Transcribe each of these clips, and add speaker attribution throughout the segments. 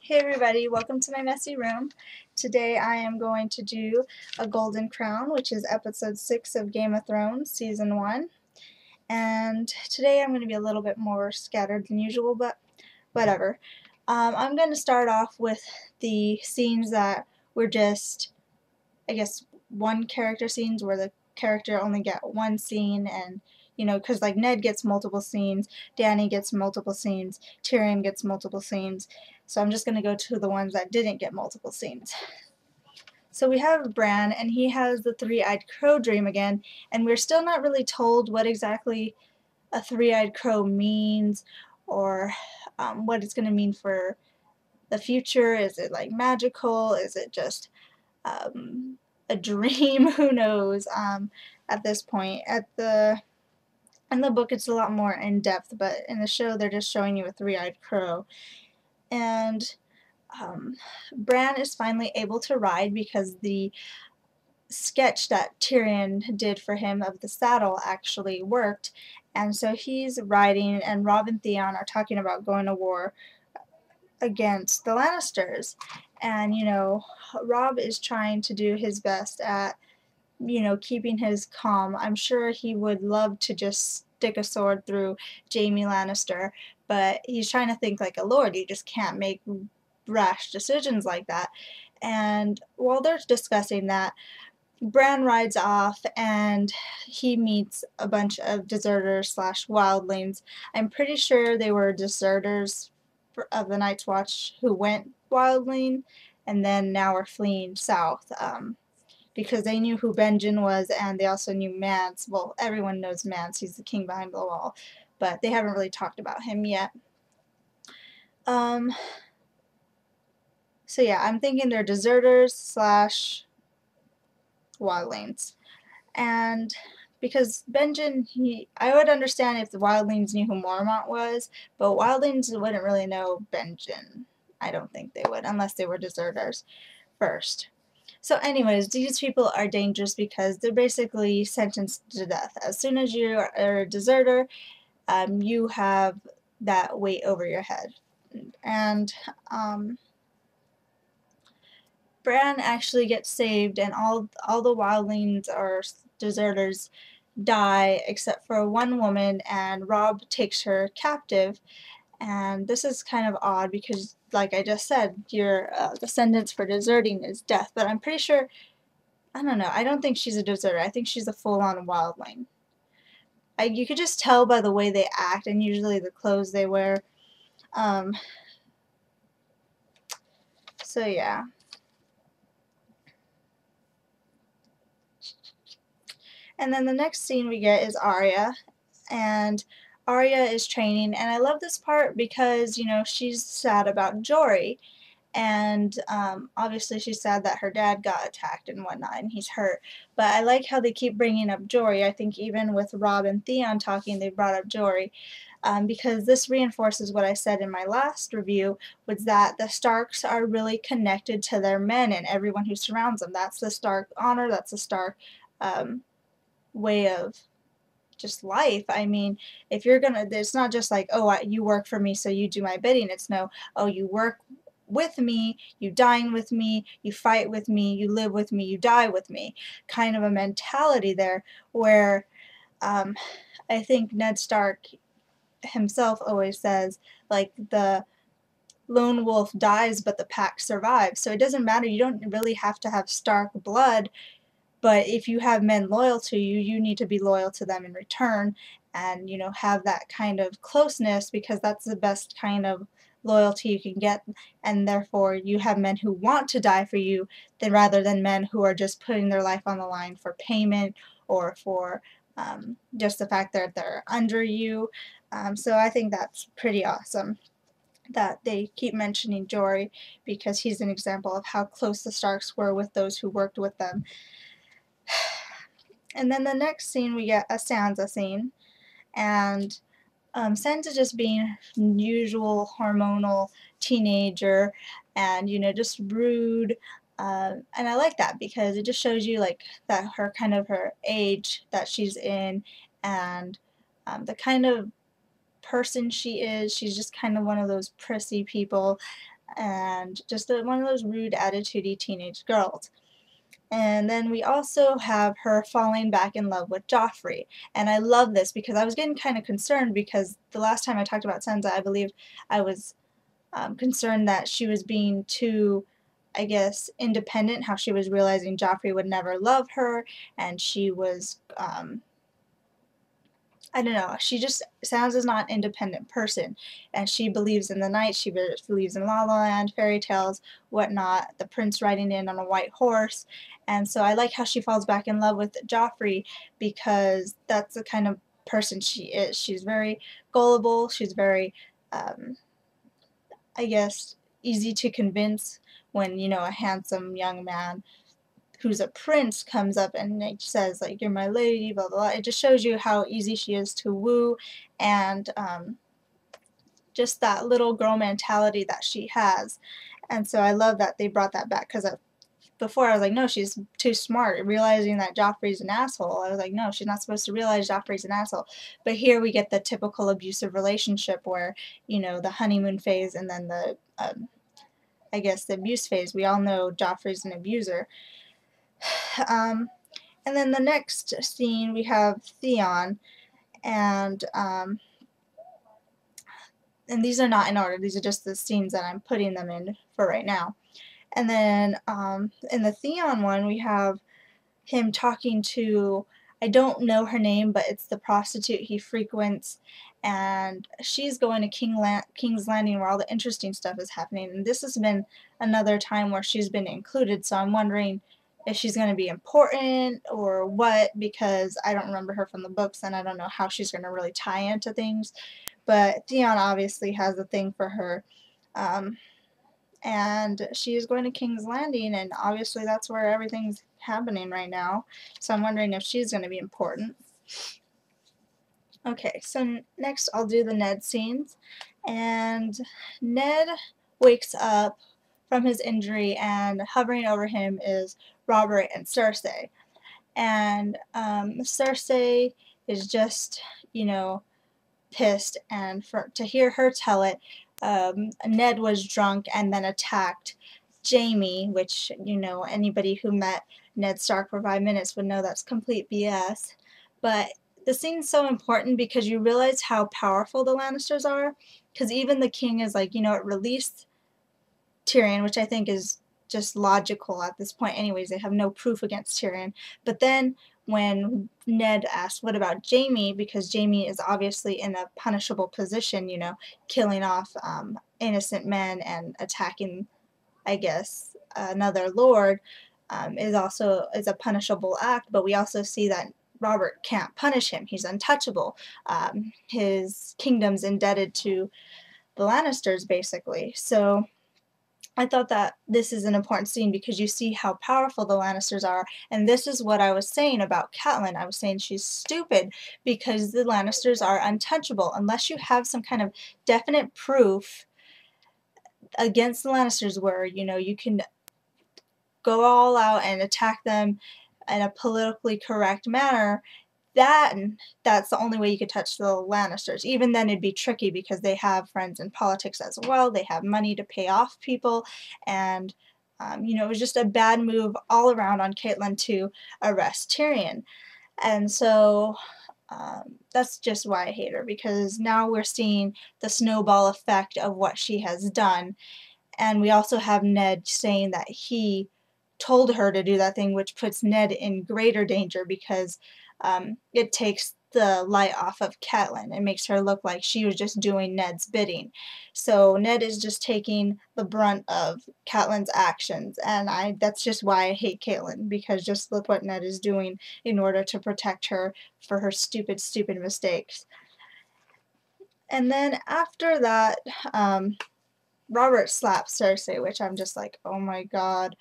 Speaker 1: Hey everybody, welcome to my messy room. Today I am going to do A Golden Crown, which is episode 6 of Game of Thrones, season 1. And today I'm going to be a little bit more scattered than usual, but whatever. I'm going to start off with the scenes that were just, I guess, one character scenes where the character only get one scene, and because like Ned gets multiple scenes, Dany gets multiple scenes, Tyrion gets multiple scenes. So I'm just going to go to the ones that didn't get multiple scenes. So we have Bran, and he has the three-eyed crow dream again, and we're still not really told what exactly a three-eyed crow means, or what it's going to mean for the future. Is it like magical? Is it just a dream? Who knows? At this point, in the book it's a lot more in depth, but in the show they're just showing you a three-eyed crow. And Bran is finally able to ride because the sketch that Tyrion did for him of the saddle actually worked, and so he's riding, and Robb and Theon are talking about going to war against the Lannisters. And Robb is trying to do his best at keeping his calm. I'm sure he would love to just stick a sword through Jaime Lannister, but he's trying to think like a lord. You just can't make rash decisions like that. And while they're discussing that, Bran rides off and he meets a bunch of deserters slash wildlings. I'm pretty sure they were deserters of the Night's Watch who went wildling and then now are fleeing south. Because they knew who Benjen was, and they also knew Mance. Well, everyone knows Mance. He's the king behind the wall, but they haven't really talked about him yet. So yeah, I'm thinking they're deserters slash wildlings. And because Benjen, I would understand if the wildlings knew who Mormont was, but wildlings wouldn't really know Benjen. I don't think they would, unless they were deserters first. So anyways, these people are dangerous because they're basically sentenced to death. As soon as you are a deserter, you have that weight over your head. And Bran actually gets saved, and all the wildlings or deserters die except for one woman, and Robb takes her captive. And this is kind of odd because, like I just said, the sentence for deserting is death. But I'm pretty sure, I don't know, I don't think she's a deserter. I think she's a full-on wildling. You could just tell by the way they act and usually the clothes they wear. So yeah. And then the next scene we get is Arya, and Arya is training, and I love this part because, she's sad about Jory, and obviously she's sad that her dad got attacked and whatnot, and he's hurt. But I like how they keep bringing up Jory. I think even with Robb and Theon talking, they brought up Jory. Because this reinforces what I said in my last review, was that the Starks are really connected to their men and everyone who surrounds them. That's the Stark honor, that's the Stark way of just life. I mean, if you're gonna, it's not just like, oh, you work for me so you do my bidding. It's no, oh, you work with me, you dine with me, you fight with me, you live with me, you die with me, kind of a mentality there, where I think Ned Stark himself always says, like, the lone wolf dies but the pack survives. So it doesn't matter, you don't really have to have Stark blood, but if you have men loyal to you, you need to be loyal to them in return, and have that kind of closeness, because that's the best kind of loyalty you can get. And therefore you have men who want to die for you, then rather than men who are just putting their life on the line for payment or for just the fact that they're under you. So I think that's pretty awesome that they keep mentioning Jory, because he's an example of how close the Starks were with those who worked with them. And then the next scene, we get a Sansa scene, and Sansa just being usual hormonal teenager, and just rude, and I like that because it just shows you like that her age that she's in, and the kind of person she is. She's just kind of one of those prissy people, and just one of those rude, attitudey teenage girls. And then we also have her falling back in love with Joffrey. And I love this because I was getting kind of concerned because the last time I talked about Sansa, I believe I was concerned that she was being too, I guess, independent, how she was realizing Joffrey would never love her, and she was, I don't know, she just, Sansa's not an independent person, and she believes in the night, she believes in La La Land, fairy tales, whatnot, the prince riding in on a white horse, and so I like how she falls back in love with Joffrey because that's the kind of person she is. She's very gullible, she's very, I guess, easy to convince when, you know, a handsome young man who's a prince comes up and like, says, like, you're my lady, blah, blah, blah. It just shows you how easy she is to woo, and just that little girl mentality that she has. And so I love that they brought that back, because before I was like, no, she's too smart, realizing that Joffrey's an asshole. I was like, no, she's not supposed to realize Joffrey's an asshole. But here we get the typical abusive relationship where, you know, the honeymoon phase and then the, I guess, the abuse phase. We all know Joffrey's an abuser. And then the next scene we have Theon, and these are not in order, these are just the scenes that I'm putting them in for right now. And then in the Theon one, we have him talking to, I don't know her name, but it's the prostitute he frequents, and she's going to King's Landing where all the interesting stuff is happening. And this has been another time where she's been included, so I'm wondering if she's going to be important or what, because I don't remember her from the books, and I don't know how she's going to really tie into things. But Theon obviously has a thing for her. And she is going to King's Landing, and obviously that's where everything's happening right now, so I'm wondering if she's going to be important. Okay, so next I'll do the Ned scenes, and Ned wakes up from his injury, and hovering over him is Robert and Cersei, and Cersei is just, you know, pissed, and to hear her tell it, Ned was drunk and then attacked Jaime, which, you know, anybody who met Ned Stark for 5 minutes would know that's complete BS. But the scene's so important because you realize how powerful the Lannisters are, because even the king is like, you know, it released Tyrion, which I think is just logical at this point anyways. They have no proof against Tyrion. But then when Ned asked, what about Jaime, because Jaime is obviously in a punishable position, you know, killing off innocent men and attacking, I guess, another lord, is a punishable act, but we also see that Robert can't punish him. He's untouchable. His kingdom's indebted to the Lannisters, basically. So I thought that this is an important scene because you see how powerful the Lannisters are, and this is what I was saying about Catelyn. I was saying she's stupid because the Lannisters are untouchable. Unless you have some kind of definite proof against the Lannisters where, you know, you can go all out and attack them in a politically correct manner, that's the only way you could touch the Lannisters. Even then it'd be tricky because they have friends in politics as well. They have money to pay off people, and you know, it was just a bad move all around on Catelyn to arrest Tyrion. And so that's just why I hate her, because now we're seeing the snowball effect of what she has done. And we also have Ned saying that he told her to do that thing, which puts Ned in greater danger because it takes the light off of Catelyn. It makes her look like she was just doing Ned's bidding. So Ned is just taking the brunt of Catelyn's actions, and that's just why I hate Catelyn, because just look what Ned is doing in order to protect her for her stupid, stupid mistakes. And then after that, Robert slaps Cersei, which I'm just like, oh my god.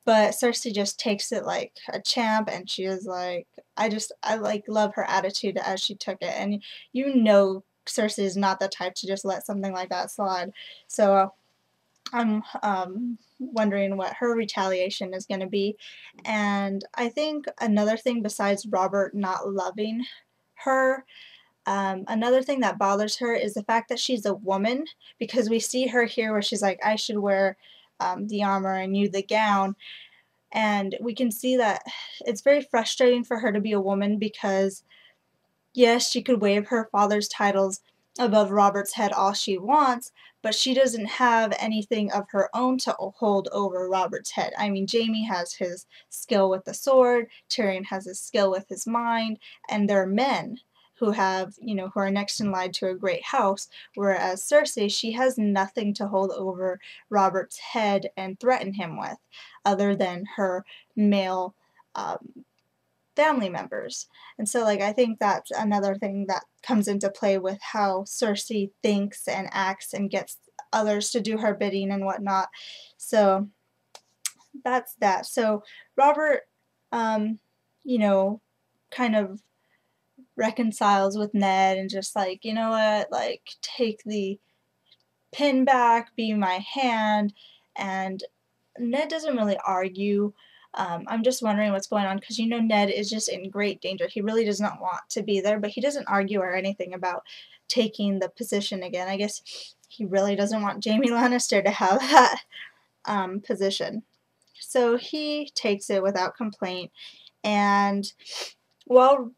Speaker 1: But Cersei just takes it like a champ, and she is like, I like love her attitude as she took it. And you know Cersei is not the type to just let something like that slide. So I'm wondering what her retaliation is going to be. And I think another thing besides Robert not loving her, Another thing that bothers her is the fact that she's a woman, because we see her here where she's like, I should wear the armor and you the gown, and we can see that it's very frustrating for her to be a woman because yes, she could wave her father's titles above Robert's head all she wants, but she doesn't have anything of her own to hold over Robert's head. I mean, Jaime has his skill with the sword, Tyrion has his skill with his mind, and they're men who have, who are next in line to a great house, whereas Cersei, she has nothing to hold over Robert's head and threaten him with, other than her male family members. And so like I think that's another thing that comes into play with how Cersei thinks and acts and gets others to do her bidding and whatnot. So that's that. So Robert kind of reconciles with Ned and just like, you know what, like take the pin back, be my hand, and Ned doesn't really argue. I'm just wondering what's going on because Ned is just in great danger. He really does not want to be there, but he doesn't argue or anything about taking the position again. I guess he really doesn't want Jaime Lannister to have that position. So he takes it without complaint, and while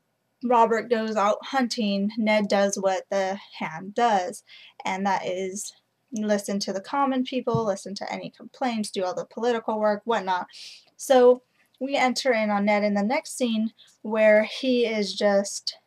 Speaker 1: Robert goes out hunting, Ned does what the Hand does, and that is listen to the common people, listen to any complaints, do all the political work, whatnot. So we enter in on Ned in the next scene where he is just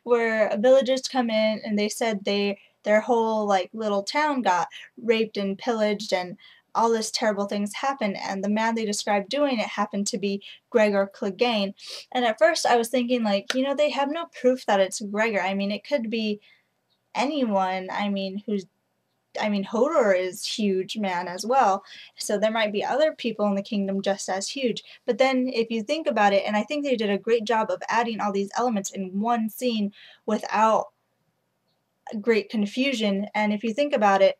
Speaker 1: where villagers come in and they said their whole like little town got raped and pillaged and all this terrible things happened, and the man they described doing it happened to be Gregor Clegane. And at first I was thinking like, they have no proof that it's Gregor. I mean, it could be anyone. Hodor is huge man as well, so there might be other people in the kingdom just as huge. But then if you think about it, and I think they did a great job of adding all these elements in one scene without great confusion, and if you think about it,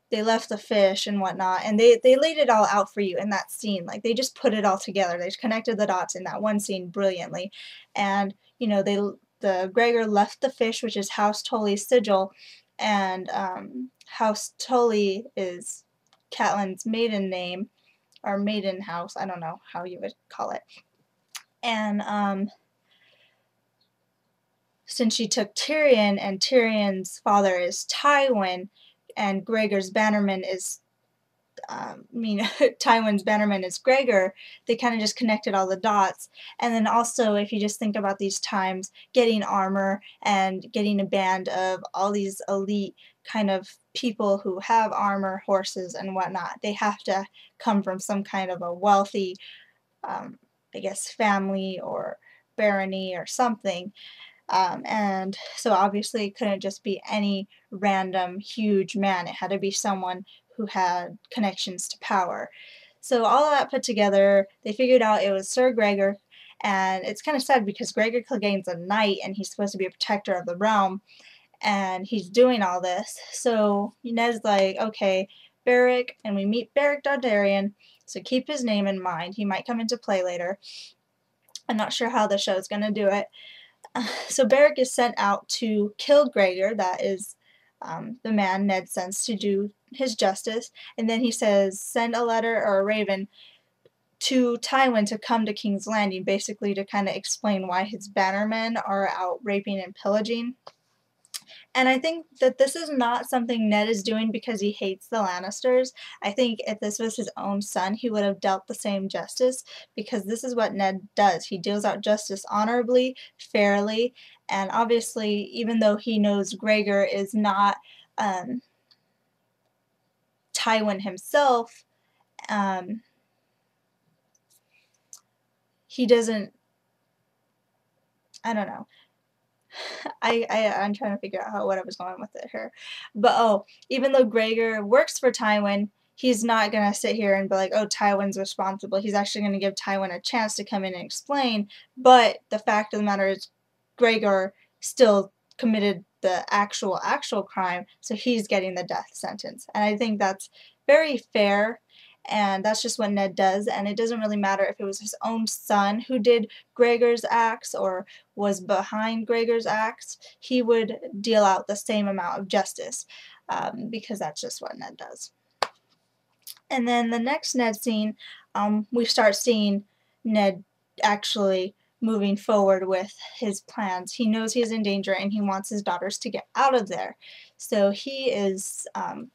Speaker 1: they left the fish and whatnot, and they laid it all out for you in that scene. Like, they just put it all together. They connected the dots in that one scene brilliantly. And, the Gregor left the fish, which is House Tully's sigil, and House Tully is Catelyn's maiden name, or maiden house, I don't know how you would call it. And since she took Tyrion, and Tyrion's father is Tywin, and Gregor's bannerman is Tywin's bannerman is Gregor, they kind of just connected all the dots. And then also, if you just think about these times, getting armor and getting a band of all these elite kind of people who have armor, horses, and whatnot, they have to come from some kind of a wealthy, I guess, family or barony or something. And so obviously it couldn't just be any random huge man. It had to be someone who had connections to power. So all of that put together, they figured out it was Sir Gregor, and it's kind of sad because Gregor Clegane's a knight and he's supposed to be a protector of the realm, and he's doing all this. So Ned's like, okay, Beric, and we meet Beric Dondarrion, so keep his name in mind. He might come into play later. I'm not sure how the show's going to do it. So Beric is sent out to kill Gregor, that is the man Ned sends to do his justice, and then he says send a letter or a raven to Tywin to come to King's Landing, basically to kind of explain why his bannermen are out raping and pillaging. And I think that this is not something Ned is doing because he hates the Lannisters. I think if this was his own son, he would have dealt the same justice, because this is what Ned does. He deals out justice honorably, fairly, and obviously, even though he knows Gregor is not Tywin himself, he doesn't, I don't know. I'm trying to figure out what I was going with it here. But even though Gregor works for Tywin, he's not going to sit here and be like, oh, Tywin's responsible. He's actually going to give Tywin a chance to come in and explain. But the fact of the matter is, Gregor still committed the actual crime, so he's getting the death sentence. And I think that's very fair, and that's just what Ned does, and it doesn't really matter if it was his own son who did Gregor's acts or was behind Gregor's acts, he would deal out the same amount of justice, because that's just what Ned does. And then the next Ned scene, we start seeing Ned actually moving forward with his plans. He knows he's in danger and he wants his daughters to get out of there. So he is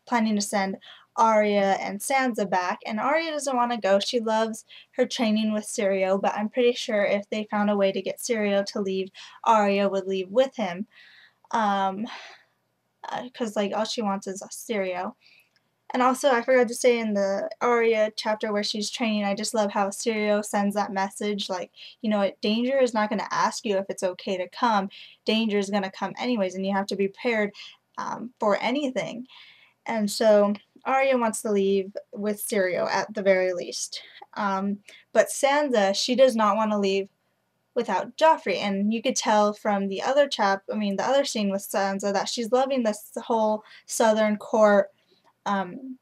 Speaker 1: planning to send Arya and Sansa back, and Arya doesn't want to go. She loves her training with Syrio, but I'm pretty sure if they found a way to get Syrio to leave, Arya would leave with him. Because like all she wants is Syrio. And also, I forgot to say in the Arya chapter where she's training, I just love how Syrio sends that message, like, you know, danger is not going to ask you if it's okay to come. Danger is going to come anyways, and you have to be prepared for anything. And so Arya wants to leave with Syrio at the very least. But Sansa, she does not want to leave without Joffrey, and you could tell from the other the other scene with Sansa that she's loving this whole Southern court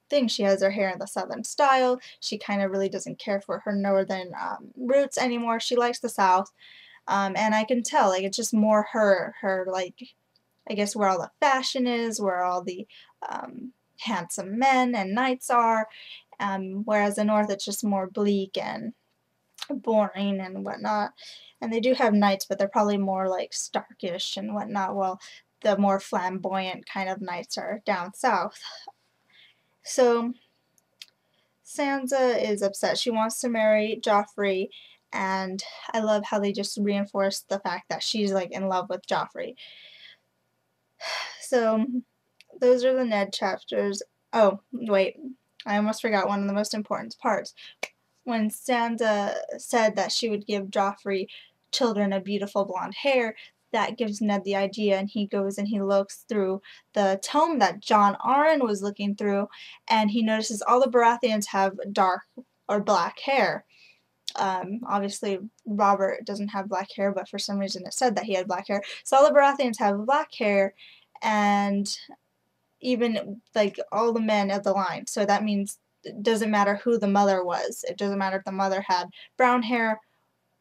Speaker 1: thing. She has her hair in the Southern style. She kind of really doesn't care for her Northern roots anymore. She likes the South, and I can tell, like, it's just more her, like, I guess where all the fashion is, where all the handsome men and knights are, whereas the North it's just more bleak and boring and whatnot. And they do have knights, but they're probably more like Starkish and whatnot, while the more flamboyant kind of knights are down south. So Sansa is upset. She wants to marry Joffrey, and I love how they just reinforce the fact that she's like in love with Joffrey. So those are the Ned chapters. Oh, wait. I almost forgot one of the most important parts. When Sansa said that she would give Joffrey children of beautiful blonde hair, that gives Ned the idea, and he goes and he looks through the tome that Jon Arryn was looking through, and he notices all the Baratheons have dark or black hair. Obviously Robert doesn't have black hair, but for some reason it said that he had black hair. So all the Baratheons have black hair, and even like all the men of the line. So that means it doesn't matter who the mother was. It doesn't matter if the mother had brown hair,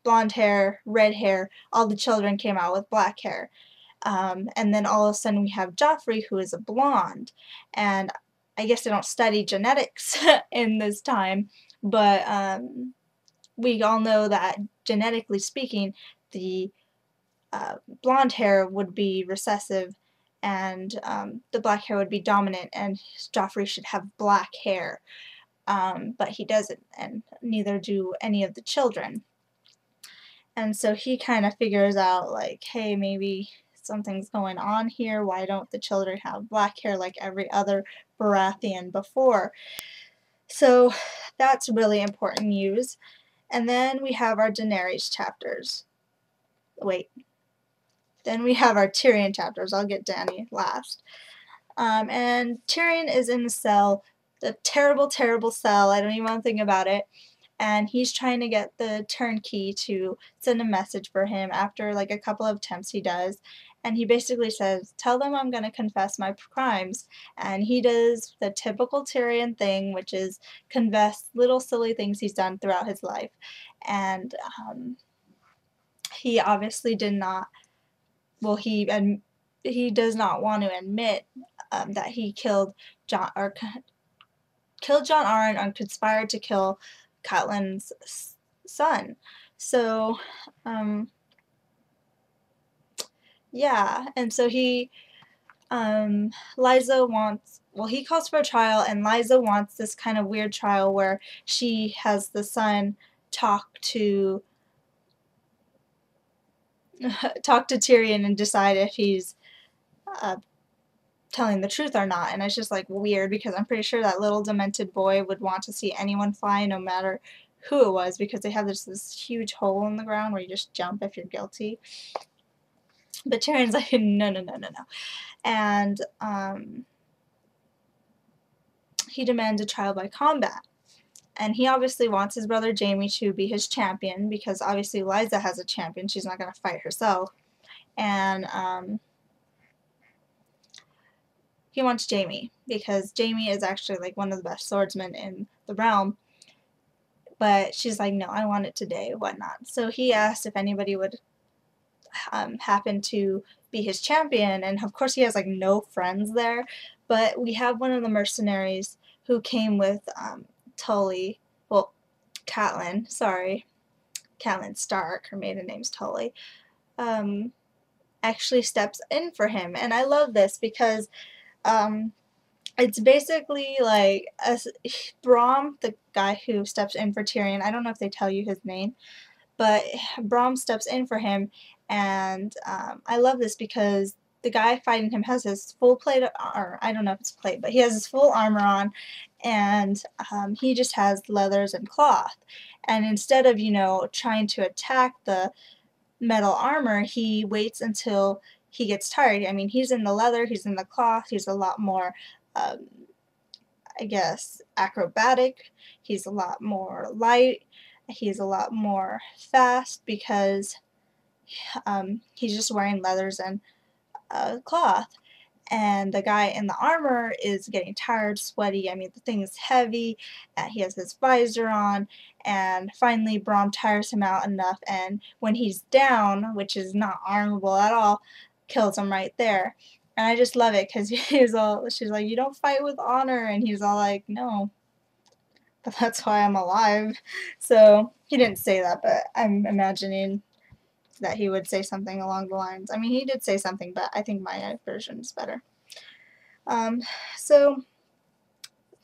Speaker 1: blonde hair, red hair, all the children came out with black hair. And then all of a sudden we have Joffrey, who is a blonde. And I guess they don't study genetics in this time, but we all know that genetically speaking, the blonde hair would be recessive and the black hair would be dominant, and Joffrey should have black hair. But he doesn't, and neither do any of the children. And so he kind of figures out, like, hey, maybe something's going on here. Why don't the children have black hair like every other Baratheon before? So that's really important news. And then we have our Daenerys chapters. Wait. Then we have our Tyrion chapters. I'll get Dany last. And Tyrion is in the cell, the terrible, terrible cell. I don't even want to think about it. And he's trying to get the turnkey to send a message for him. After like a couple of attempts he does, and he basically says, tell them I'm going to confess my crimes. And he does the typical Tyrion thing, which is confess little silly things he's done throughout his life. And he obviously did not, well, he does not want to admit that he killed Jon Arryn and conspired to kill Catelyn's son. So, yeah, and so he, Lysa wants, well, he calls for a trial, and Lysa wants this kind of weird trial where she has the son talk to Tyrion and decide if he's telling the truth or not. And it's just like weird, because I'm pretty sure that little demented boy would want to see anyone fly, no matter who it was, because they have this huge hole in the ground where you just jump if you're guilty. But Tyrion's like, no, no, no, no, no. And he demands a trial by combat. And he obviously wants his brother Jaime to be his champion, because obviously Lysa has a champion. She's not going to fight herself. And he wants Jaime, because Jaime is actually like one of the best swordsmen in the realm. But she's like, no, I want it today, whatnot. So he asked if anybody would happen to be his champion, and of course he has like no friends there, but we have one of the mercenaries who came with Tully, well, Catelyn, sorry, Catelyn Stark, her maiden name's Tully, actually steps in for him, and I love this because it's basically like Brom, the guy who steps in for Tyrion, I don't know if they tell you his name, but Brom steps in for him, and I love this because the guy fighting him has his full plate, or I don't know if it's plate, but he has his full armor on, and he just has leathers and cloth. And instead of, you know, trying to attack the metal armor, he waits until he gets tired. I mean, he's in the leather, he's in the cloth, he's a lot more, I guess, acrobatic, he's a lot more light, he's a lot more fast because he's just wearing leathers and cloth. And the guy in the armor is getting tired, sweaty, I mean the thing is heavy, he has his visor on, and finally Brom tires him out enough, and when he's down, which is not armable at all, kills him right there. And I just love it because she's like, you don't fight with honor, and he's all like, no, but that's why I'm alive. So he didn't say that, but I'm imagining that he would say something along the lines. I mean, he did say something, but I think my version is better. So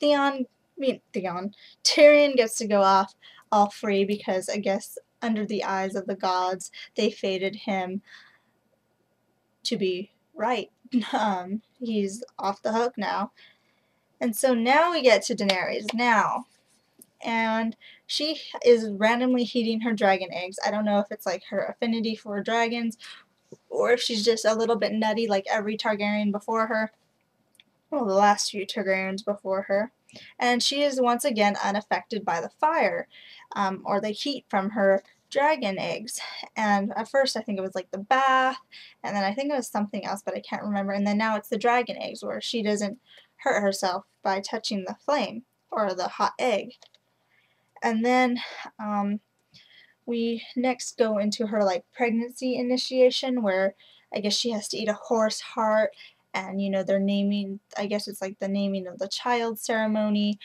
Speaker 1: Tyrion gets to go off all free because I guess under the eyes of the gods, they fated him to be right. He's off the hook now. And so now we get to Daenerys now. And she is randomly heating her dragon eggs. I don't know if it's like her affinity for dragons or if she's just a little bit nutty like every Targaryen before her. Well, the last few Targaryens before her. And she is once again unaffected by the fire or the heat from her dragon eggs. And at first I think it was like the bath, and then I think it was something else, but I can't remember. And then now it's the dragon eggs where she doesn't hurt herself by touching the flame or the hot egg. And then we next go into her like pregnancy initiation, where I guess she has to eat a horse heart, and you know they're naming, I guess it's like the naming of the child ceremony,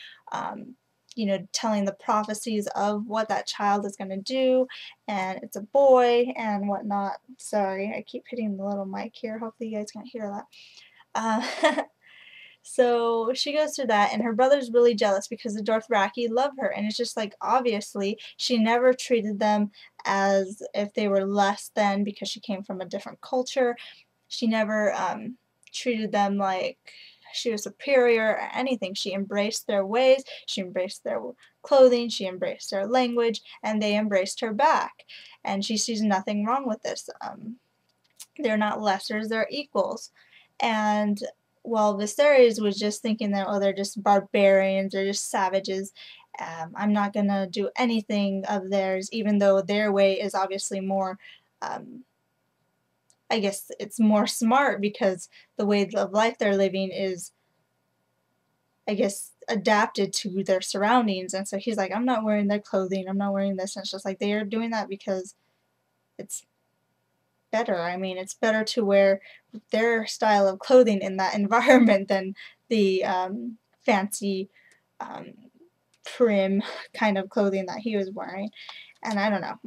Speaker 1: you know, telling the prophecies of what that child is going to do, and it's a boy and whatnot. Sorry, I keep hitting the little mic here, hopefully you guys can't hear that. So she goes through that, and her brother's really jealous because the Dothraki love her, and it's just like, obviously, she never treated them as if they were less than because she came from a different culture. She never treated them like she was superior or anything. She embraced their ways, she embraced their clothing, she embraced their language, and they embraced her back. And she sees nothing wrong with this. They're not lessers, they're equals. And while Viserys was just thinking that, oh, they're just barbarians, they're just savages, I'm not going to do anything of theirs, even though their way is obviously more, I guess it's more smart because the way of life they're living is, I guess, adapted to their surroundings. And so he's like, I'm not wearing their clothing, I'm not wearing this. And it's just like, they are doing that because it's better. I mean, it's better to wear their style of clothing in that environment than the fancy, prim kind of clothing that he was wearing. And I don't know.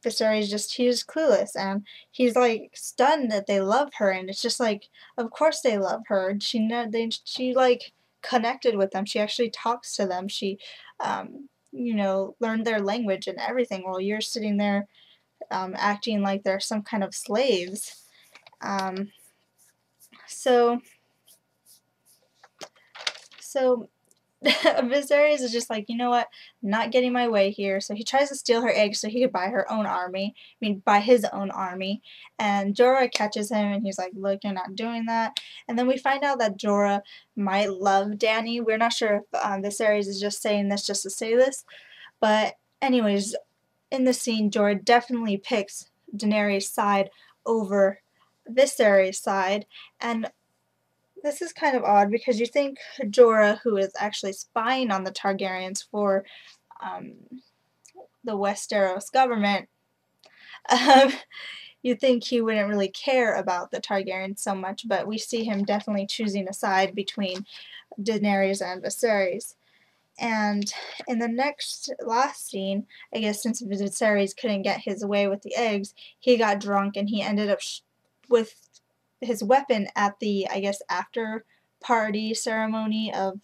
Speaker 1: Viserys he's clueless, and he's like stunned that they love her, and it's just like, of course they love her. She like connected with them. She actually talks to them. She, you know, learned their language and everything, while you're sitting there acting like they're some kind of slaves. So Viserys is just like, you know what, I'm not getting my way here. So he tries to steal her eggs so he could buy her own army. I mean, buy his own army. And Jorah catches him, and he's like, look, you're not doing that. And then we find out that Jorah might love Dany. We're not sure if Viserys is just saying this just to say this. But anyways, in the scene, Jorah definitely picks Daenerys' side over Viserys' side, and this is kind of odd because you think Jorah, who is actually spying on the Targaryens for um, the Westeros government, um, you think he wouldn't really care about the Targaryens so much, but we see him definitely choosing a side between Daenerys and Viserys. And in the last scene, I guess since Viserys couldn't get his way with the eggs, he got drunk and he ended up with his weapon at the, I guess, after party ceremony of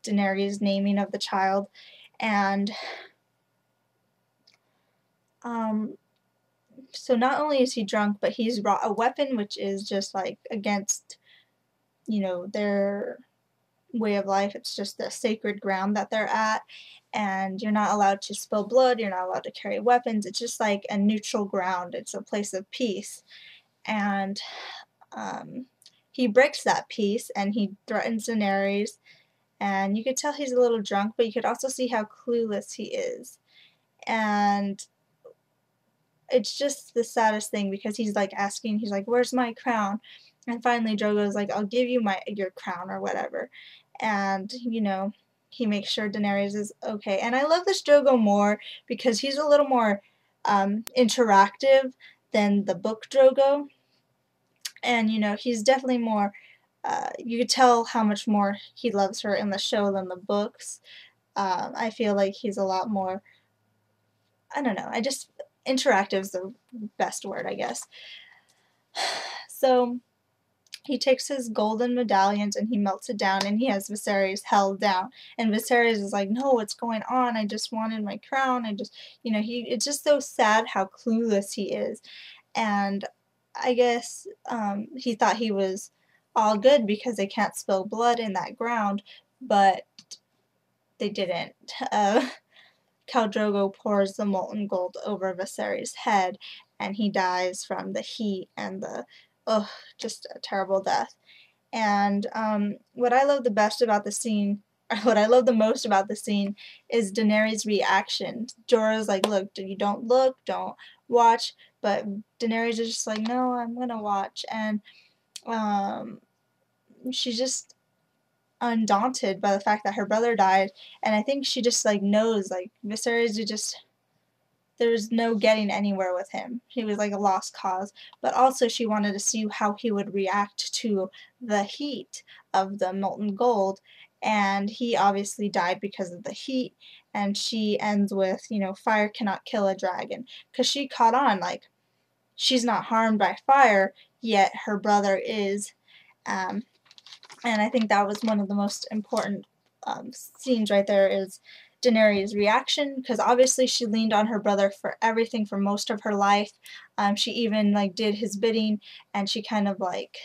Speaker 1: Daenerys' naming of the child. And so not only is he drunk, but he's brought a weapon which is just like against, their way of life. It's just the sacred ground that they're at, and you're not allowed to spill blood, you're not allowed to carry weapons. It's just like a neutral ground. It's a place of peace. And he breaks that peace and he threatens Daenerys, and you could tell he's a little drunk, but you could also see how clueless he is. And it's just the saddest thing because he's like asking, he's like, where's my crown? And finally Drogo's like, I'll give you your crown or whatever. And, he makes sure Daenerys is okay. And I love this Drogo more because he's a little more interactive than the book Drogo. And, he's definitely more, you could tell how much more he loves her in the show than the books. I feel like he's a lot more, I don't know, interactive is the best word, I guess. So he takes his golden medallions and he melts it down and he has Viserys held down. And Viserys is like, no, what's going on? I just wanted my crown. It's just so sad how clueless he is. And I guess he thought he was all good because they can't spill blood in that ground, but they didn't. Khal Drogo pours the molten gold over Viserys' head, and he dies from the heat and just a terrible death. And what I love the best about the scene, or what I love the most about the scene, is Daenerys' reaction. Jorah's like, look, don't look, don't watch, but Daenerys is just like, no, I'm gonna watch. And she's just undaunted by the fact that her brother died, and I think she just like knows, like, Viserys there's no getting anywhere with him. He was like a lost cause. But also she wanted to see how he would react to the heat of the molten gold, and he obviously died because of the heat. And she ends with, fire cannot kill a dragon, because she caught on, like, she's not harmed by fire, yet her brother is. And I think that was one of the most important scenes right there, is Daenerys' reaction, because obviously she leaned on her brother for everything for most of her life. She even like did his bidding, and she kind of like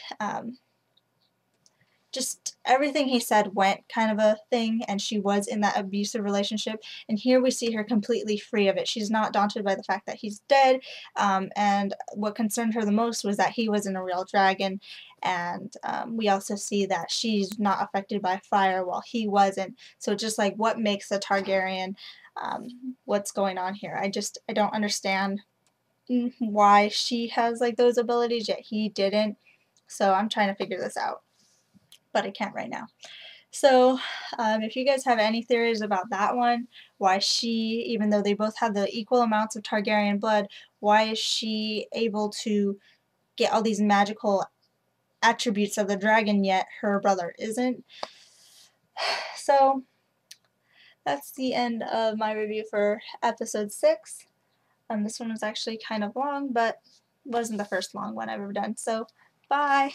Speaker 1: just everything he said went kind of a thing, and she was in that abusive relationship. And here we see her completely free of it. She's not daunted by the fact that he's dead, and what concerned her the most was that he wasn't a real dragon. And we also see that she's not affected by fire while he wasn't. So just like, what makes a Targaryen? What's going on here? I don't understand why she has like those abilities yet he didn't. So I'm trying to figure this out, but I can't right now. So if you guys have any theories about that one, why she, even though they both have the equal amounts of Targaryen blood, why is she able to get all these magical attributes of the dragon yet her brother isn't? So that's the end of my review for episode 6. This one was actually kind of long, but wasn't the first long one I've ever done. So bye!